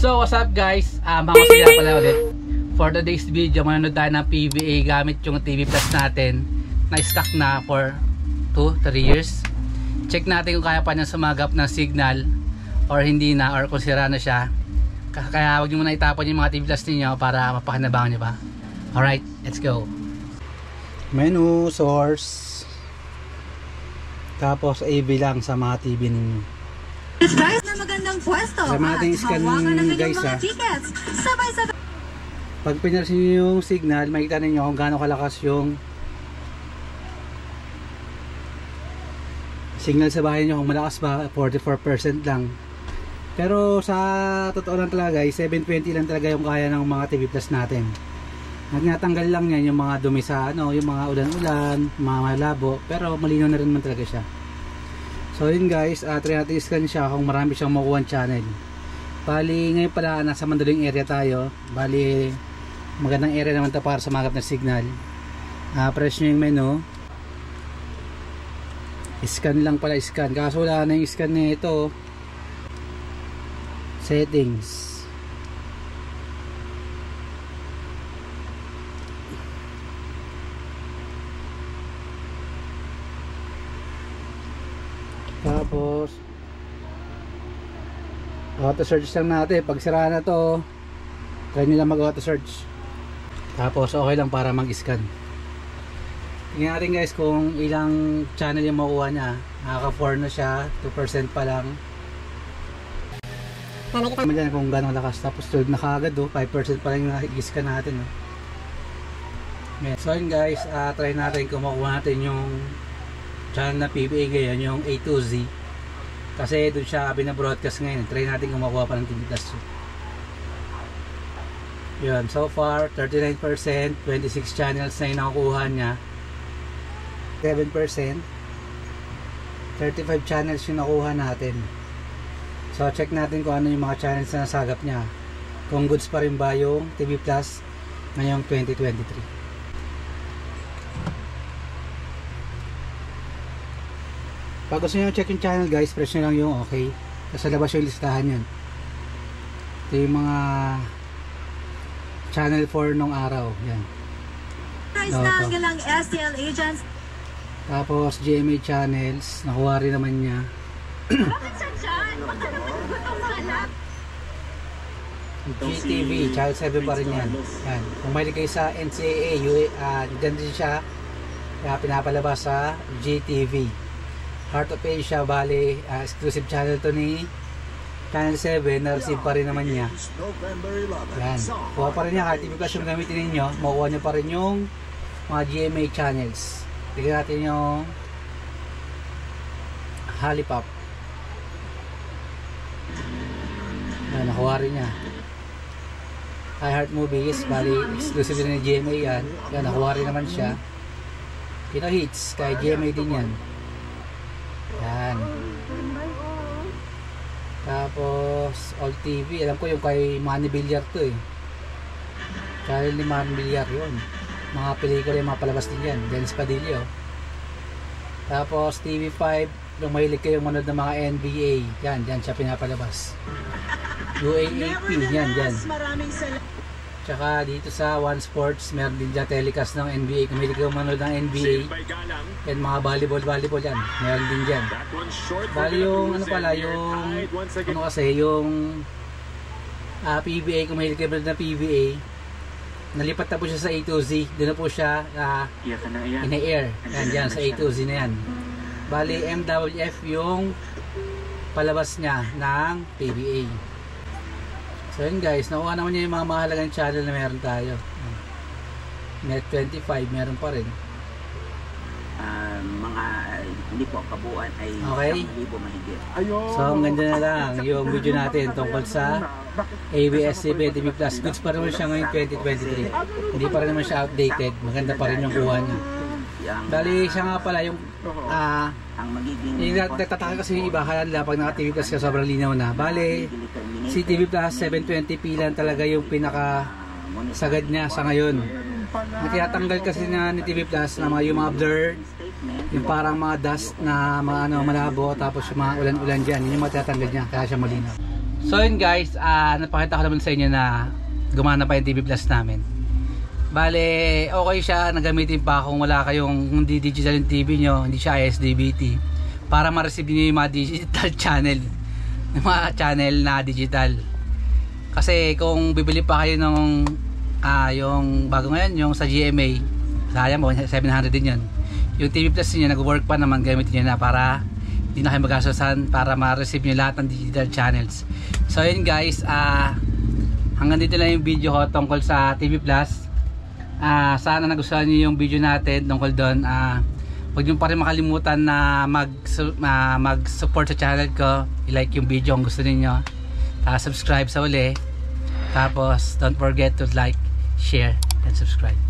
So what's up guys, mga kasila pala ulit. For today's video, manonood tayo ng PVA gamit yung TV Plus natin na stock na for 2-3 years. Check natin kung kaya pa niya sumagap ng signal or hindi na, or kung sira na siya. Kaya huwag nyo muna itapon yung mga TV Plus ninyo para mapakinabangan nyo pa. Alright, let's go. Menu, source, tapos AV lang sa mga TV ninyo. Guys, na magandang pwesto at hawakan ng inyong mga tickets. Sabay-sabay. Pag pinarsin nyo yung signal, makikita ninyo kung gaano kalakas yung signal sa bahay nyo. Kung malakas ba, 44% lang. Pero sa totoo lang talaga, 720 lang talaga yung kaya ng mga TV Plus natin. At natanggal lang yan yung mga dumi sa yung mga ulan-ulan, mga malabo, pero malinaw na rin man talaga siya. So yun guys, try natin i-scan siya kung marami siyang makuha channel. Bali ngayon pala nasa Mandaling area tayo. Bali magandang area naman ito para sumagap ng signal. Press nyo yung menu. Scan lang pala, scan. Kaso wala na yung scan na ito. Settings. Tapos auto search lang natin. Pag sira na to, try nyo lang mag auto search. Tapos okay lang para mag scan. Tingnan natin guys kung ilang channel yung makuha niya. Nakaka 4 na siya, 2% pa lang. Naman dyan kung gano'ng lakas. Tapos 12 na kagad, 5% pa lang yung i-scan natin. So yun guys, try natin kung makuha natin yung channel na PVA ngayon, yung A to Z, kasi doon siya binabroadcast ngayon. Try natin kung makuha pa ng TV Plus. Yun, so far 39%, 26 channels na yung nakukuha niya. 7%, 35 channels yung nakuha natin. So check natin kung ano yung mga channels na nasagap niya, kung goods pa rin ba yung TV Plus ngayong 2023. Pag gusto nyo check yung channel guys, press nyo lang yung okay. Sa labas yung listahan yan. Ito yung mga channel 4 nung araw. Yan. STL agents. Tapos GMA channels, nakuha rin naman niya. Bakit siya dyan? Baka naman gutong hanap. GTV, Channel 7 pa rin yan. Yan. Kung mahilig kayo sa NCAA, dyan din siya pinapalabas sa GTV. Heart of Asia, bali exclusive channel to ni Channel 7, na-receive pa rin naman niya. Yan, kuha pa rin niya. Kahit TV Plus yung gamitin ninyo, makuha niyo pa rin yung mga GMA channels. Tignan natin yung Halipop. Yan, nakuha rin niya. iHeart Movies, bali exclusive din ni GMA yan. Yan, nakuha rin naman siya. Pinoy Hits, kay GMA din yan. Yan. Tapos All TV, alam ko yung kay Manny Villar to channel ni Manny Villar yun. Mga pelikula yung mga palabas din yan. Dennis Padillo. Tapos TV5, kung mahilig kayong manood ng mga NBA, yan, dyan siya pinapalabas. UAAP, yan, dyan. Tsaka dito sa One Sports, meron din dyan telecast ng NBA. Kung mahilig kayong manood ng NBA and mga volleyball yan, meron din dyan. Bali yung ano pala, yung ano kasi, yung PBA, kung mahilig kayo ng PBA, nalipat na po siya sa A to Z. Doon na po siya in-air. Yan, dyan sa A to Z na yan. Bali MWF yung palabas niya ng PBA. So yun guys, nakuha naman niya yung mga mahalagang channel na meron tayo. Net 25, meron pa rin. Mga hindi po, kabuuan ay okay. 1,000 mahigit. So ang ganda na lang yung video natin tungkol sa ABS-CBN TV Plus. Goods pa naman siya ngayong 2023. Hindi pa rin naman siya outdated. Maganda pa rin yung kuha niya. Bali siya nga pala yung nagtataka kasi yung iba, kaya nila pag naka TV Plus ka sobrang linaw na. Bali si TV Plus 720p lang talaga yung pinaka sagad niya sa ngayon. Tinatanggal kasi na ni TV Plus na yung mga blur, yung parang mga dust na mga malabo, tapos yung mga ulan-ulan dyan, yun yung matatanggal niya, kaya siya malinaw. So yun guys, napakita ko naman sa inyo na gumana pa yung TV Plus namin. Bale, okay siya, nagamitin pa kung wala kayong, hindi digital yung TV nyo, hindi siya ISDBT, para ma-receive nyo yung mga digital channel, yung mga channel na digital. Kasi kung bibili pa kayo ng yung bago ngayon, yung sa GMA, sayang mo, 700 din yun. Yung TV Plus niyo nag-work pa naman, gamitin nyo na para hindi na kayo mag-gastosan, para ma-receive nyo lahat ng digital channels. So yun guys, hanggang dito lang yung video ko tungkol sa TV Plus. Sana nagustuhan nyo yung video natin tungkol doon. Huwag nyo pa rin makalimutan na mag-support sa channel ko, i-like yung video kung gusto niyo, subscribe sa uli, tapos don't forget to like, share and subscribe.